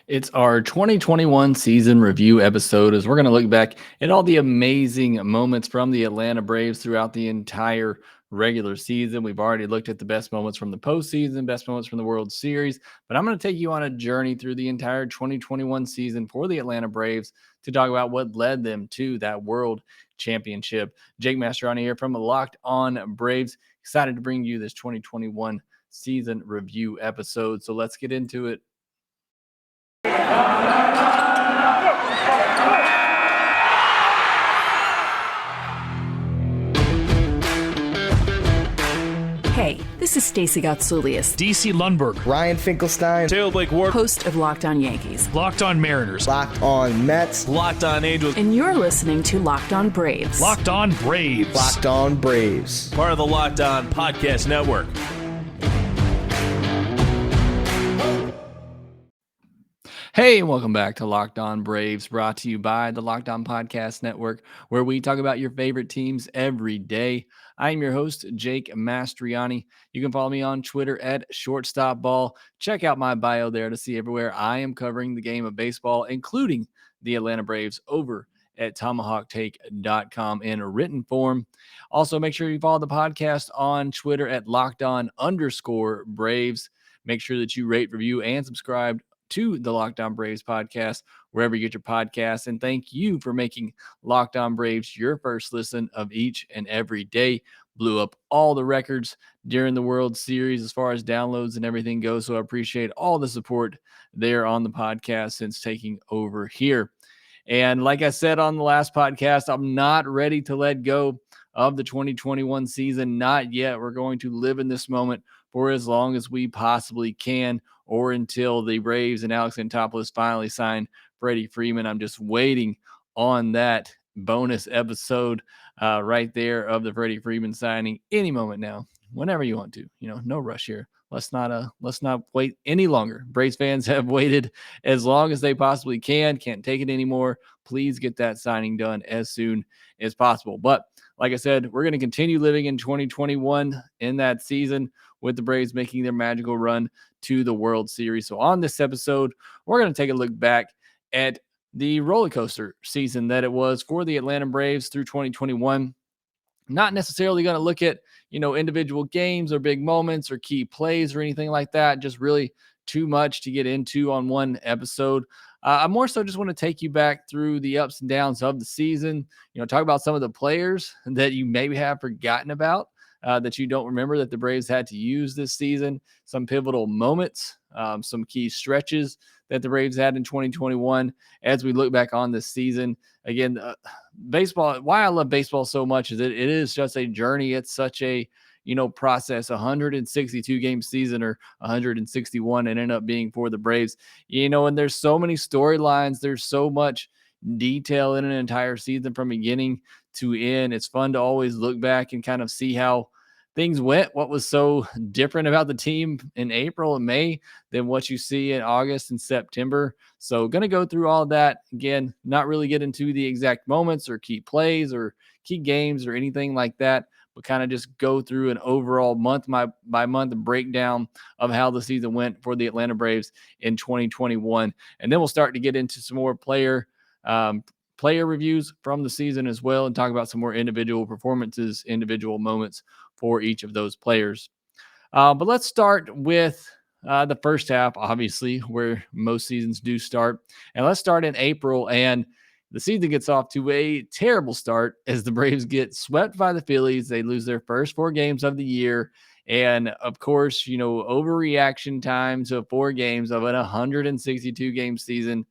It's our 2021 season review episode as we're going to look back at all the amazing moments from the Atlanta Braves throughout the entire regular season. We've already looked at the best moments from the postseason, best moments from the World Series, but I'm going to take you on a journey through the entire 2021 season for the Atlanta Braves to talk about what led them to that World Championship. Jake Mastriani here from Locked On Braves. Excited to bring you this 2021 season review episode. So let's get into it. Hey, this is Stacey Gotsoulias, DC Lundberg, Ryan Finkelstein, Taylor Blake Ward, host of Locked On Yankees, Locked On Mariners, Locked On Mets, Locked On Angels, and you're listening to Locked On Braves. Locked On Braves, Locked On Braves, part of the Locked On Podcast Network. Hey, and welcome back to Locked On Braves, brought to you by the Locked On Podcast Network, where we talk about your favorite teams every day. I am your host, Jake Mastriani. You can follow me on Twitter at ShortstopBall. Check out my bio there to see everywhere I am covering the game of baseball, including the Atlanta Braves, over at tomahawktake.com in a written form. Also, make sure you follow the podcast on Twitter at LockedOn_Braves. Make sure that you rate, review, and subscribe to the Locked On Braves podcast, wherever you get your podcasts. And thank you for making Locked On Braves your first listen of each and every day. Blew up all the records during the World Series as far as downloads and everything goes. So I appreciate all the support there on the podcast since taking over here. And like I said on the last podcast, I'm not ready to let go of the 2021 season. Not yet. We're going to live in this moment for as long as we possibly can, or until the Braves and Alex Anthopoulos finally sign Freddie Freeman. I'm just waiting on that bonus episode right there of the Freddie Freeman signing any moment now, whenever you want to. No rush here. Let's not wait any longer. Braves fans have waited as long as they possibly can. Can't take it anymore. Please get that signing done as soon as possible. But like I said, we're going to continue living in 2021 in that season, with the Braves making their magical run to the World Series. So on this episode, we're going to take a look back at the roller coaster season that it was for the Atlanta Braves through 2021. Not necessarily going to look at, individual games or big moments or key plays or anything like that. Just really too much to get into on one episode. I more so just want to take you back through the ups and downs of the season, talk about some of the players that you maybe have forgotten about, that you don't remember that the Braves had to use this season, some pivotal moments, some key stretches that the Braves had in 2021 as we look back on this season. Again, baseball, why I love baseball so much is it is just a journey. It's such a, process. 162 game season, or 161, and ended up being for the Braves, and there's so many storylines. There's so much detail in an entire season from beginning to end. It's fun to always look back and kind of see how things went, what was so different about the team in April and May than what you see in August and September. So going to go through all of that. Again, not really get into the exact moments or key plays or key games or anything like that, but kind of just go through an overall month by month breakdown of how the season went for the Atlanta Braves in 2021. And then we'll start to get into some more player reviews from the season as well, and talk about some more individual performances, individual moments for each of those players. But let's start with the first half, obviously, where most seasons do start. And let's start in April. And the season gets off to a terrible start as the Braves get swept by the Phillies. They lose their first 4 games of the year. And of course, overreaction time to 4 games of an 162 game season.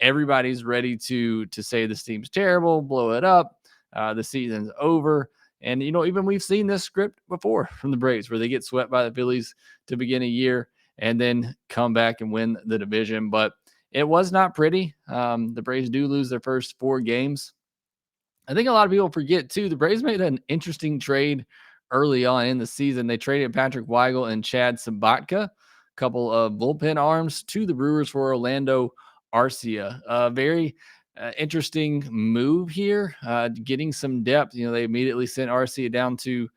Everybody's ready to say this team's terrible, blow it up. The season's over. And, even we've seen this script before from the Braves, where they get swept by the Phillies to begin a year and then come back and win the division. But it was not pretty. The Braves do lose their first 4 games. I think a lot of people forget, too, the Braves made an interesting trade early on in the season. They traded Patrick Weigel and Chad Sabatka, a couple of bullpen arms, to the Brewers for Orlando Arcia. A very interesting move here, getting some depth. They immediately sent Arcia down to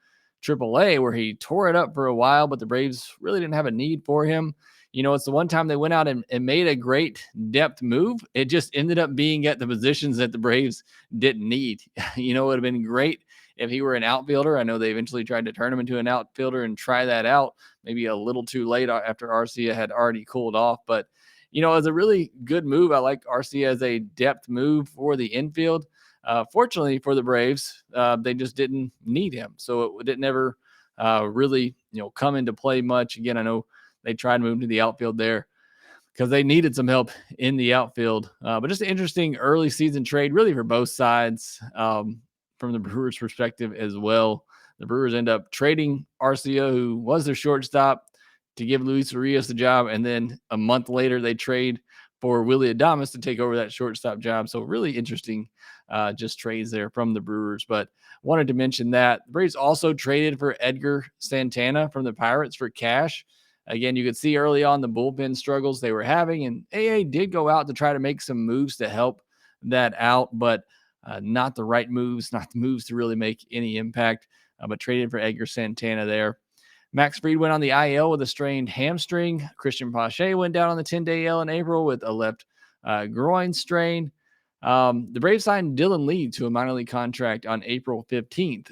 AAA, where he tore it up for a while, but the Braves really didn't have a need for him. it's the one time they went out and made a great depth move. It just ended up being at the positions that the Braves didn't need. It would have been great if he were an outfielder. I know they eventually tried to turn him into an outfielder and try that out, maybe a little too late after Arcia had already cooled off. But, it was a really good move. I like Arcia as a depth move for the infield. Fortunately for the Braves, they just didn't need him. So it didn't ever really, come into play much. Again, I know they tried to move to the outfield there because they needed some help in the outfield. But just an interesting early season trade, really, for both sides, from the Brewers' perspective as well. The Brewers end up trading Arcia, who was their shortstop, to give Luis Urias the job. And then a month later, they trade for Willy Adames to take over that shortstop job. So really interesting just trades there from the Brewers. But wanted to mention that the Braves also traded for Edgar Santana from the Pirates for cash. Again, you could see early on the bullpen struggles they were having, and AA did go out to try to make some moves to help that out, but not the right moves, not the moves to really make any impact, but traded for Edgar Santana there. Max Fried went on the IL with a strained hamstring. Christian Pache went down on the 10-day IL in April with a left groin strain. The Braves signed Dylan Lee to a minor league contract on April 15th.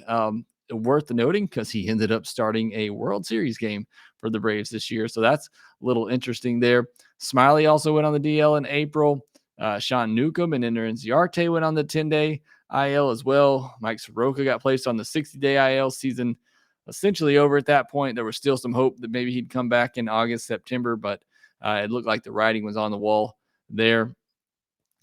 Worth noting because he ended up starting a World Series game for the Braves this year. So that's a little interesting there. Smiley also went on the DL in April. Sean Newcomb and Ender Inciarte went on the 10-day IL as well. Mike Soroka got placed on the 60-day IL. Season essentially over at that point. There was still some hope that maybe he'd come back in August, September, but it looked like the writing was on the wall there.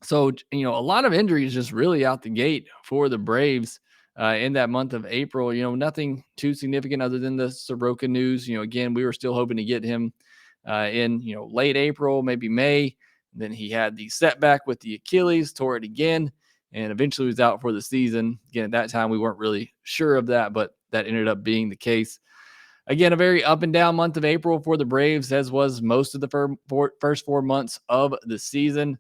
So, a lot of injuries just really out the gate for the Braves in that month of April. Nothing too significant other than the Soroka news. Again, we were still hoping to get him in, late April, maybe May. Then he had the setback with the Achilles, tore it again, and eventually was out for the season. Again, at that time, we weren't really sure of that, but that ended up being the case. Again, a very up and down month of April for the Braves, as was most of the first 4 months of the season.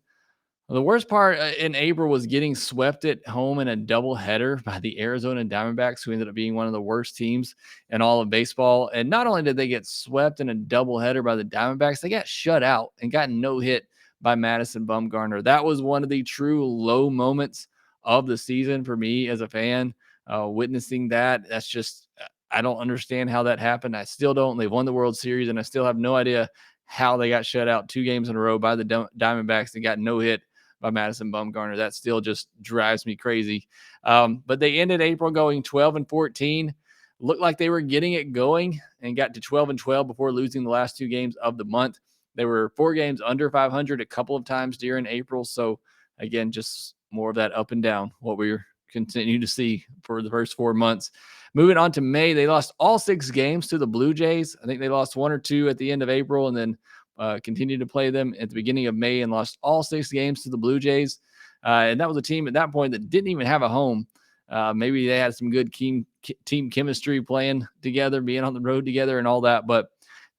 The worst part in April was getting swept at home in a doubleheader by the Arizona Diamondbacks, who ended up being one of the worst teams in all of baseball. And not only did they get swept in a doubleheader by the Diamondbacks, they got shut out and got no hit by Madison Bumgarner. That was one of the true low moments of the season for me as a fan. Witnessing that, that's just, I don't understand how that happened. I still don't. They won the World Series, and I still have no idea how they got shut out 2 games in a row by the Diamondbacks and got no hit by Madison Bumgarner. That still just drives me crazy. But they ended April going 12-14. Looked like they were getting it going and got to 12-12 before losing the last 2 games of the month. They were 4 games under 500 a couple of times during April. So again, just more of that up and down, what we're continuing to see for the first 4 months. Moving on to May, they lost all 6 games to the Blue Jays. I think they lost 1 or 2 at the end of April, and then continued to play them at the beginning of May and lost all 6 games to the Blue Jays. And that was a team at that point that didn't even have a home. Maybe they had some good team chemistry playing together, being on the road together and all that, but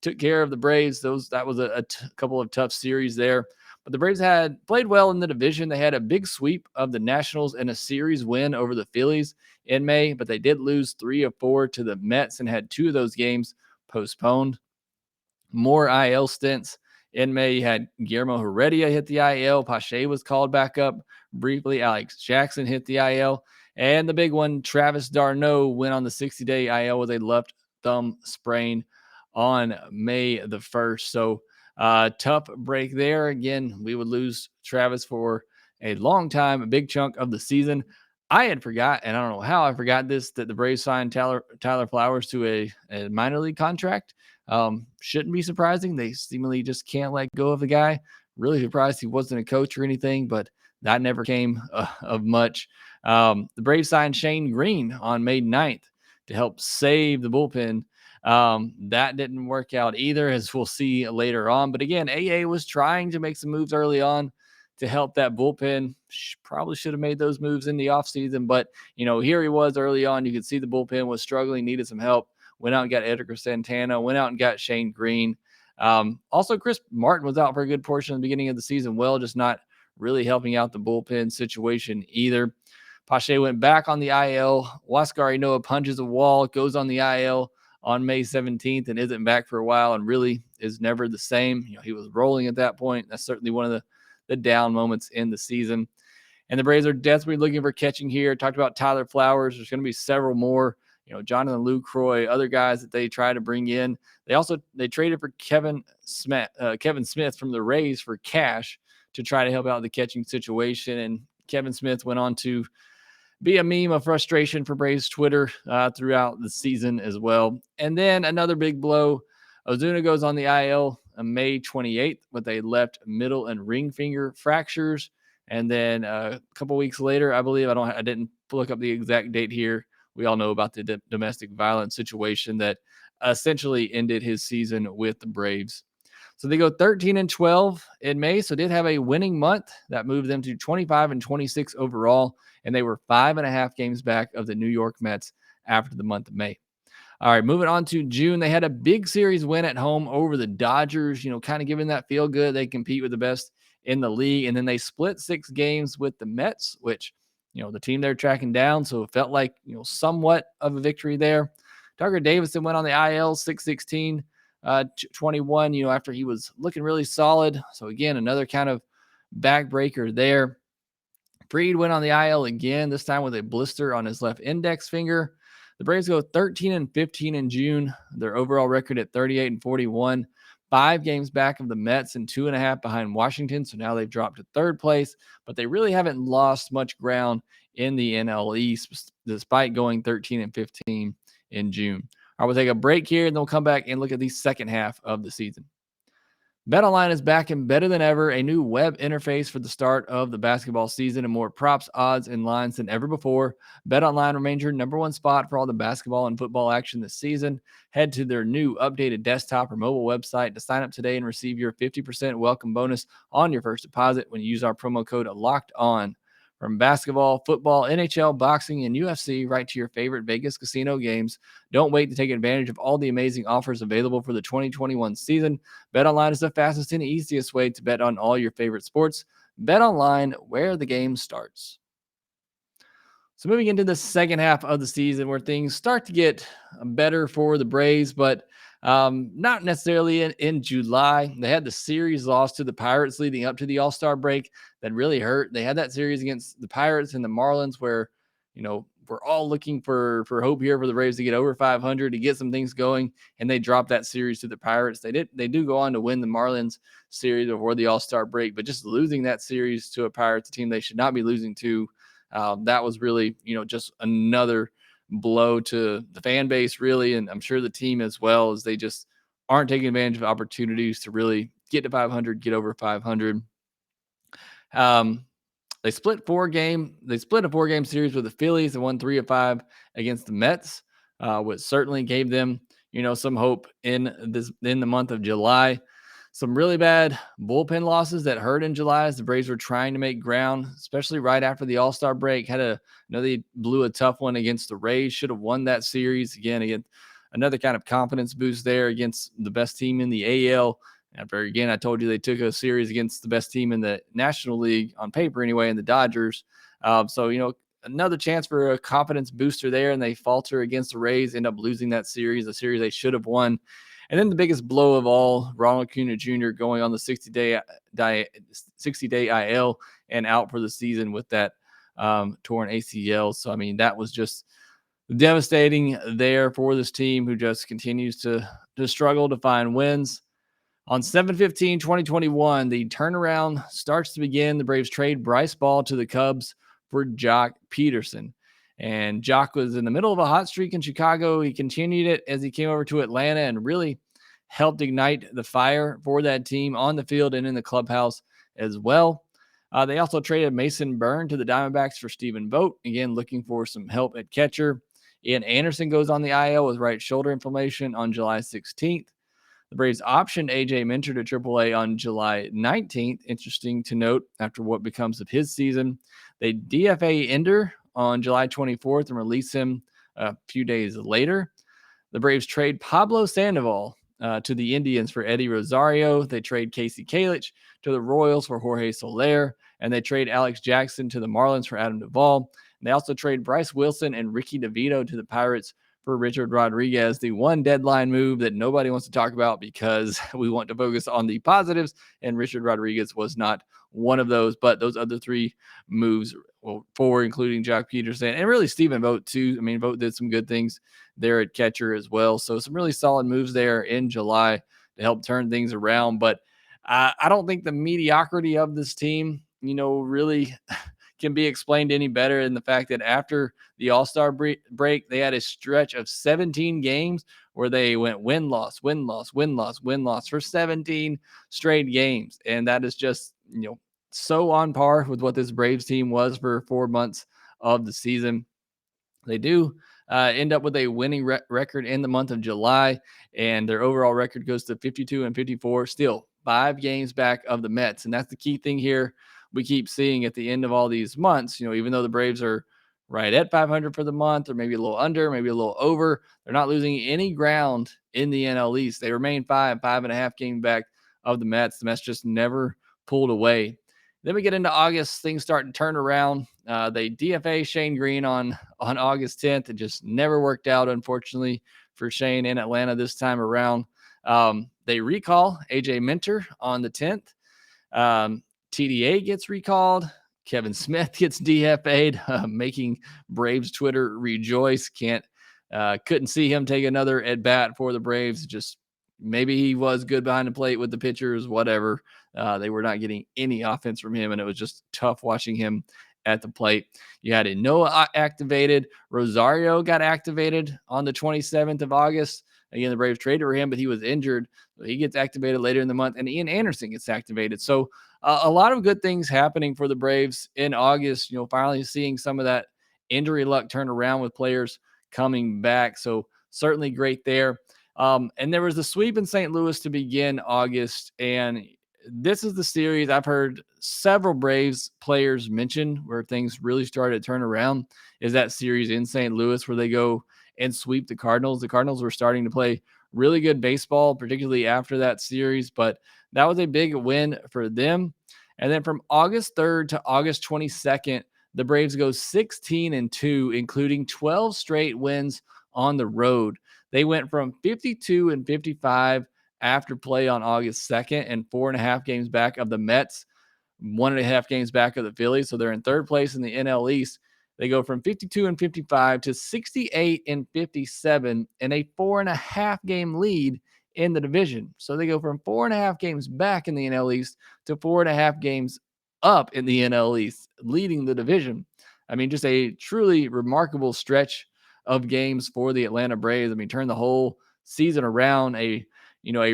took care of the Braves. That was a couple of tough series there. But the Braves had played well in the division. They had a big sweep of the Nationals and a series win over the Phillies in May, but they did lose 3 of 4 to the Mets and had 2 of those games postponed. More IL stints in May. You had Guillermo Heredia hit the IL. Pache was called back up briefly. Alex Jackson hit the IL. And the big one, Travis d'Arnaud went on the 60-day IL with a left thumb sprain on May the 1st. So tough break there. Again, we would lose Travis for a long time, a big chunk of the season. I had forgot, and I don't know how I forgot this, that the Braves signed Tyler Flowers to a minor league contract. Shouldn't be surprising. They seemingly just can't let go of the guy. Really surprised he wasn't a coach or anything, but that never came of much. The Braves signed Shane Green on May 9th to help save the bullpen. That didn't work out either, as we'll see later on. But again, AA was trying to make some moves early on to help that bullpen. Probably should have made those moves in the offseason, but here he was early on. You could see the bullpen was struggling, needed some help. Went out and got Edgar Santana, went out and got Shane Green. Also, Chris Martin was out for a good portion of the beginning of the season. Well, just not really helping out the bullpen situation either. Pache went back on the IL. Huascar Ynoa punches a wall, goes on the IL on May 17th and isn't back for a while and really is never the same. He was rolling at that point. That's certainly one of the down moments in the season. And the Braves are desperately looking for catching here. Talked about Tyler Flowers. There's going to be several more. Jonathan Lucroy, other guys that they try to bring in. They traded for Kevin Smith from the Rays for cash to try to help out the catching situation. And Kevin Smith went on to be a meme of frustration for Braves Twitter throughout the season as well. And then another big blow. Ozuna goes on the IL on May 28th with a left middle and ring finger fractures. And then a couple weeks later, I believe, I didn't look up the exact date here. We all know about the domestic violence situation that essentially ended his season with the Braves. So they go 13-12 in May. So did have a winning month that moved them to 25-26 overall. And they were 5.5 games back of the New York Mets after the month of May. All right, moving on to June. They had a big series win at home over the Dodgers, kind of giving that feel good. They compete with the best in the league. And then they split 6 games with the Mets, which, the team they're tracking down. So it felt like, somewhat of a victory there. Tucker Davidson went on the IL 6-16, 21, after he was looking really solid. So again, another kind of backbreaker there. Fried went on the IL again, this time with a blister on his left index finger. The Braves go 13-15 in June. Their overall record at 38-41. 5 games back of the Mets and 2.5 behind Washington. So now they've dropped to third place, but they really haven't lost much ground in the NL East despite going 13-15 in June. I will take a break here and then we'll come back and look at the second half of the season. BetOnline is back and better than ever. A new web interface for the start of the basketball season and more props, odds, and lines than ever before. BetOnline remains your number one spot for all the basketball and football action this season. Head to their new updated desktop or mobile website to sign up today and receive your 50% welcome bonus on your first deposit when you use our promo code LOCKEDON. From basketball, football, NHL, boxing, and UFC, right to your favorite Vegas casino games. Don't wait to take advantage of all the amazing offers available for the 2021 season. BetOnline is the fastest and easiest way to bet on all your favorite sports. BetOnline, where the game starts. So moving into the second half of the season where things start to get better for the Braves, but not necessarily in July. They had the series loss to the Pirates leading up to the All-Star break that really hurt. They had that series against the Pirates and the Marlins where, we're all looking for hope here for the Braves to get over 500 to get some things going, and they dropped that series to the Pirates. They do go on to win the Marlins series before the All-Star break, but just losing that series to a Pirates team they should not be losing to, that was really, just another blow to the fan base, really, and I'm sure the team as well, as they just aren't taking advantage of opportunities to really get to 500, get over 500. They split a 4-game series with the Phillies and won 3 of 5 against the Mets, which certainly gave them, some hope in the month of July. Some really bad bullpen losses that hurt in July as the Braves were trying to make ground, especially right after the All-Star break. They blew a tough one against the Rays, should have won that series. Again, another kind of confidence boost there against the best team in the AL. After, again, I told you they took a series against the best team in the National League on paper anyway, in the Dodgers. Another chance for a confidence booster there, and they falter against the Rays, end up losing that series, a series they should have won. And then the biggest blow of all, Ronald Acuna Jr. going on the 60-day IL and out for the season with that torn ACL. So, that was just devastating there for this team who just continues to struggle to find wins. On 7/15/2021, the turnaround starts to begin. The Braves trade Bryce Ball to the Cubs for Jock Peterson. And Jock was in the middle of a hot streak in Chicago. He continued it as he came over to Atlanta and really helped ignite the fire for that team on the field and in the clubhouse as well. They also traded Mason Byrne to the Diamondbacks for Stephen Vogt, again, looking for some help at catcher. Ian Anderson goes on the IL with right shoulder inflammation on July 16th. The Braves optioned A.J. Minter to AAA on July 19th. Interesting to note after what becomes of his season. They DFA Ender on July 24th and release him a few days later. The Braves trade Pablo Sandoval to the Indians for Eddie Rosario. They trade Casey Kalich to the Royals for Jorge Soler. And they trade Alex Jackson to the Marlins for Adam Duvall. And they also trade Bryce Wilson and Ricky DeVito to the Pirates for Richard Rodriguez, the one deadline move that nobody wants to talk about because we want to focus on the positives, and Richard Rodriguez was not one of those. But those other three moves, well, forward, including Jock Peterson and really Stephen Vogt too. I mean, Vogt did some good things there at catcher as well. So some really solid moves there in July to help turn things around. But I don't think the mediocrity of this team, really can be explained any better in the fact that after the All-Star break, they had a stretch of 17 games where they went win-loss, win-loss, win-loss, win-loss for 17 straight games. And that is just, so on par with what this Braves team was for 4 months of the season. They do end up with a winning record in the month of July, and their overall record goes to 52-54, still 5 games back of the Mets. And that's the key thing here we keep seeing at the end of all these months. Even though the Braves are right at 500 for the month, or maybe a little under, maybe a little over, they're not losing any ground in the NL East. They remain 5.5 games back of the Mets. The Mets just never pulled away. Then we get into August, things start to turn around. They DFA Shane Green on August 10th. It just never worked out, unfortunately, for Shane in Atlanta this time around. They recall AJ Minter on the 10th. TDA gets recalled. Kevin Smith gets DFA'd, making Braves Twitter rejoice. Couldn't see him take another at bat for the Braves. Just maybe he was good behind the plate with the pitchers, whatever. They were not getting any offense from him, and it was just tough watching him at the plate. You had Noah activated. Rosario got activated on the 27th of August. Again, the Braves traded for him, but he was injured. So he gets activated later in the month, and Ian Anderson gets activated. So a lot of good things happening for the Braves in August. Finally seeing some of that injury luck turn around with players coming back. So certainly great there. And there was the sweep in St. Louis to begin August, and this is the series I've heard several Braves players mention where things really started to turn around, is that series in St. Louis where they go and sweep the Cardinals. The Cardinals were starting to play really good baseball, particularly after that series, but that was a big win for them. And then from August 3rd to August 22nd, the Braves go 16-2, including 12 straight wins on the road. They went from 52-55 after play on August 2nd and 4.5 games back of the Mets, 1.5 games back of the Phillies. So they're in third place in the NL East. They go from 52-55 to 68-57 and a 4.5 game lead in the division. So they go from 4.5 games back in the NL East to 4.5 games up in the NL East, leading the division. I mean, just a truly remarkable stretch of games for the Atlanta Braves. I mean, turn the whole season around, a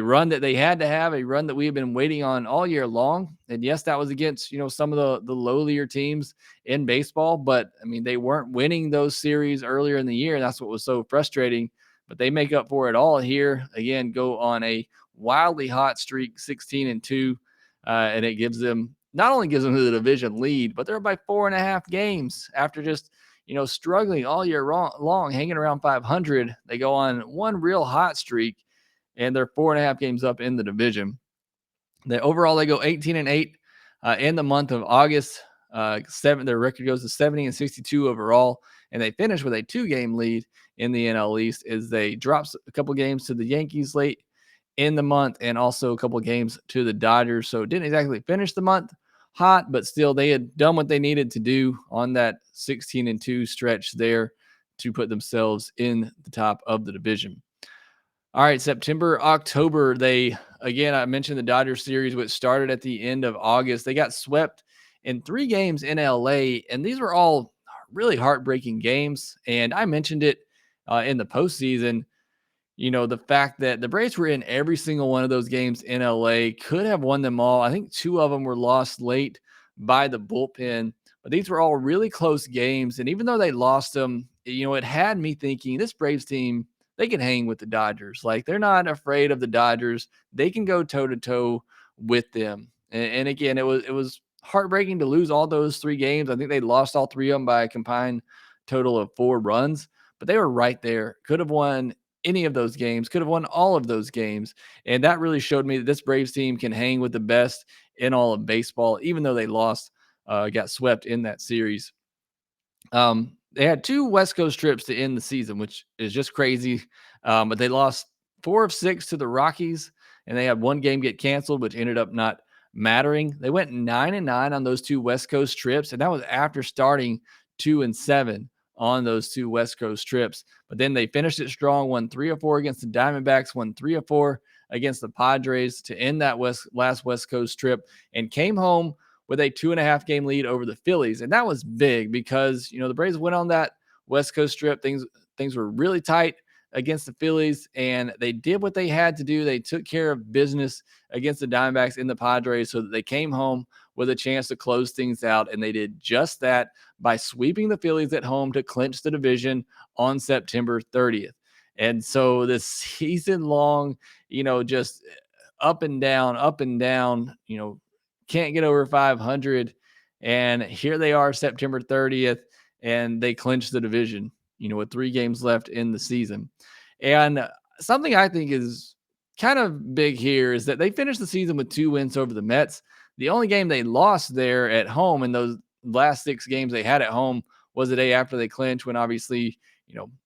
run that they had to have, a run that we have been waiting on all year long. And yes, that was against, some of the lowlier teams in baseball, but I mean, they weren't winning those series earlier in the year. And that's what was so frustrating, but they make up for it all here. Again, go on a wildly hot streak, 16-2. And it not only gives them the division lead, but they're by 4.5 games after just, struggling all year long, hanging around 500. They go on one real hot streak, and they're 4.5 games up in the division. Overall, they go 18-8 in the month of August. Their record goes to 70-62 overall, and they finish with a 2-game lead in the NL East as they drop a couple games to the Yankees late in the month, and also a couple games to the Dodgers. So it didn't exactly finish the month hot, but still they had done what they needed to do on that 16-2 stretch there to put themselves in the top of the division. All right, September, October, I mentioned the Dodgers series, which started at the end of August. They got swept in 3 games in LA, and these were all really heartbreaking games. And I mentioned it in the postseason, the fact that the Braves were in every single one of those games in LA, could have won them all. I think 2 of them were lost late by the bullpen, but these were all really close games. And even though they lost them, it had me thinking this Braves team, they can hang with the Dodgers. Like, they're not afraid of the Dodgers. They can go toe to toe with them. And again, it was heartbreaking to lose all those 3 games. I think they lost all 3 of them by a combined total of 4 runs, but they were right there. Could have won any of those games, could have won all of those games. And that really showed me that this Braves team can hang with the best in all of baseball, even though they got swept in that series. They had 2 West Coast trips to end the season, which is just crazy. But they lost 4 of 6 to the Rockies, and they had 1 game get canceled, which ended up not mattering. They went 9-9 on those 2 West Coast trips, and that was after starting 2-7 on those 2 West Coast trips. But then they finished it strong, won 3 of 4 against the Diamondbacks, won 3 of 4 against the Padres to end that last West Coast trip, and came home with a 2.5 game lead over the Phillies. And that was big because, the Braves went on that West Coast trip. Things were really tight against the Phillies, and they did what they had to do. They took care of business against the Diamondbacks and the Padres so that they came home with a chance to close things out. And they did just that by sweeping the Phillies at home to clinch the division on September 30th. And so this season long, just up and down, can't get over 500. And here they are, September 30th, and they clinched the division, with 3 games left in the season. And something I think is kind of big here is that they finished the season with 2 wins over the Mets. The only game they lost there at home in those last 6 games they had at home was the day after they clinched, when obviously,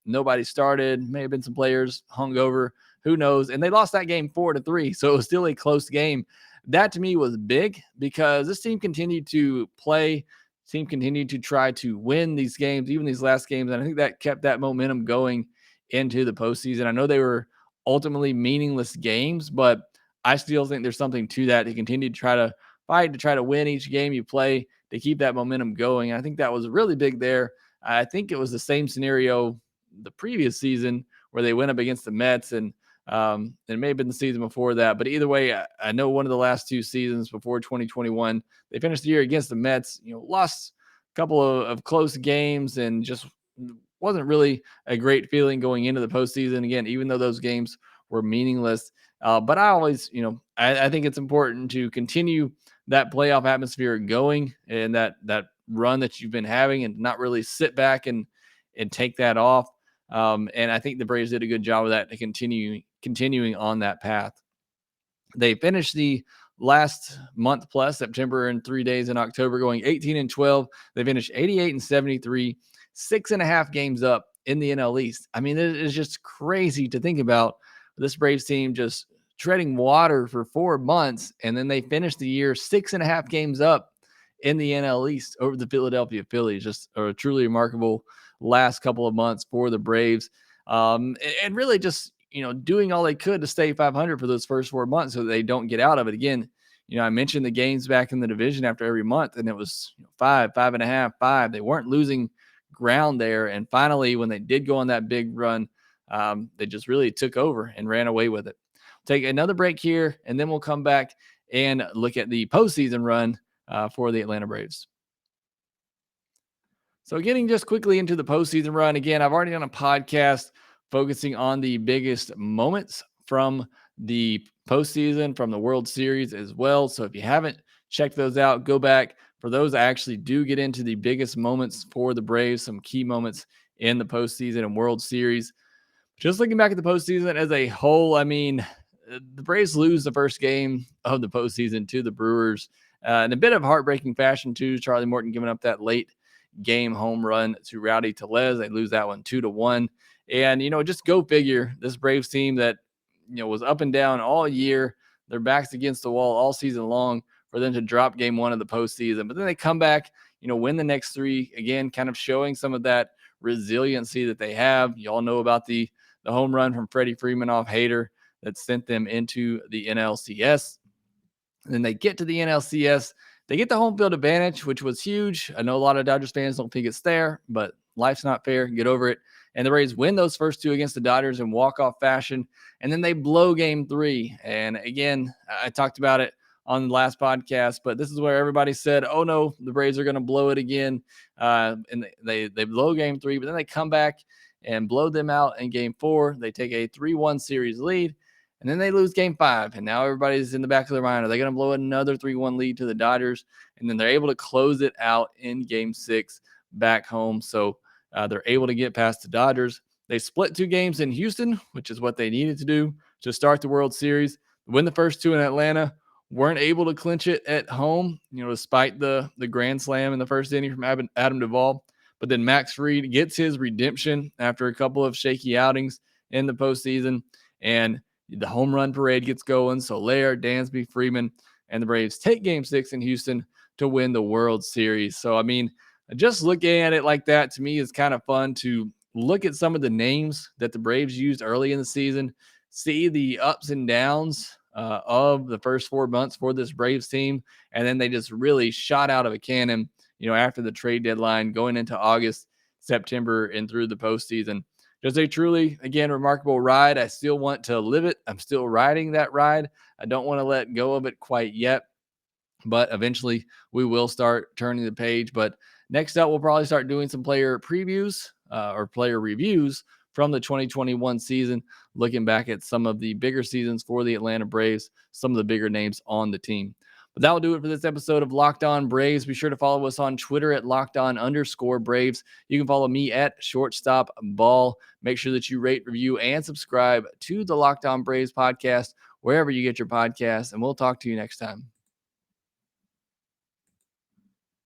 nobody started, may have been some players hungover, who knows? And they lost that game 4-3. So it was still a close game. That to me was big because this team continued to play. Team continued to try to win these games, even these last games. And I think that kept that momentum going into the postseason. I know they were ultimately meaningless games, but I still think there's something to that, to continue to try to fight, to try to win each game you play, to keep that momentum going. And I think that was really big there. I think it was the same scenario the previous season where they went up against the Mets, and it may have been the season before that. But either way, I know one of the last 2 seasons before 2021, they finished the year against the Mets, lost a couple of close games, and just wasn't really a great feeling going into the postseason again, even though those games were meaningless. But I always, I think it's important to continue that playoff atmosphere going, and that run that you've been having, and not really sit back and take that off. And I think the Braves did a good job of that, to continuing on that path. They finished the last month plus, September and 3 days in October, going 18-12. They finished 88-73, 6.5 games up in the NL East. I mean, it is just crazy to think about this Braves team just treading water for 4 months, and then they finished the year 6.5 games up in the NL East over the Philadelphia Phillies. Just a truly remarkable last couple of months for the Braves. And really just, doing all they could to stay 500 for those first 4 months so that they don't get out of it. Again, I mentioned the games back in the division after every month, and it was 5, 5.5, 5. They weren't losing ground there. And finally, when they did go on that big run, they just really took over and ran away with it. Take another break here, and then we'll come back and look at the postseason run for the Atlanta Braves. So getting just quickly into the postseason run, again, I've already done a podcast focusing on the biggest moments from the postseason, from the World Series as well. So if you haven't checked those out, go back. For those, I actually do get into the biggest moments for the Braves, some key moments in the postseason and World Series. Just looking back at the postseason as a whole, I mean, the Braves lose the first game of the postseason to the Brewers in a bit of heartbreaking fashion too. Charlie Morton giving up that late game home run to Rowdy Tellez. They lose that one 2-1. And, just go figure, this Braves team that, was up and down all year, their backs against the wall all season long, for them to drop game 1 of the postseason. But then they come back, win the next 3, again, kind of showing some of that resiliency that they have. You all know about the home run from Freddie Freeman off Hader that sent them into the NLCS. And then they get to the NLCS. They get the home field advantage, which was huge. I know a lot of Dodgers fans don't think it's there, but life's not fair. Get over it. And the Rays win those first 2 against the Dodgers in walk-off fashion. And then they blow game 3. And again, I talked about it on the last podcast, but this is where everybody said, oh no, the Braves are going to blow it again. And they blow game 3, but then they come back and blow them out in game 4. They take a 3-1 series lead. And then they lose game 5. And now everybody's in the back of their mind. Are they going to blow another 3-1 lead to the Dodgers? And then they're able to close it out in game 6 back home. So they're able to get past the Dodgers. They split 2 games in Houston, which is what they needed to do to start the World Series. Win the first 2 in Atlanta. Weren't able to clinch it at home, despite the grand slam in the first inning from Adam Duvall. But then Max Fried gets his redemption after a couple of shaky outings in the postseason, and the home run parade gets going. Soler, Dansby, Freeman, and the Braves take Game 6 in Houston to win the World Series. So, I mean, just looking at it like that, to me, is kind of fun to look at some of the names that the Braves used early in the season, see the ups and downs of the first 4 months for this Braves team, and then they just really shot out of a cannon, after the trade deadline, going into August, September, and through the postseason. Just a truly, again, remarkable ride. I still want to live it. I'm still riding that ride. I don't want to let go of it quite yet, but eventually we will start turning the page. But next up, we'll probably start doing some player previews or player reviews from the 2021 season, looking back at some of the bigger seasons for the Atlanta Braves, some of the bigger names on the team. But that will do it for this episode of Locked On Braves. Be sure to follow us on Twitter at LockedOn_Braves. You can follow me at Shortstop Ball. Make sure that you rate, review, and subscribe to the Locked On Braves podcast, wherever you get your podcasts, and we'll talk to you next time.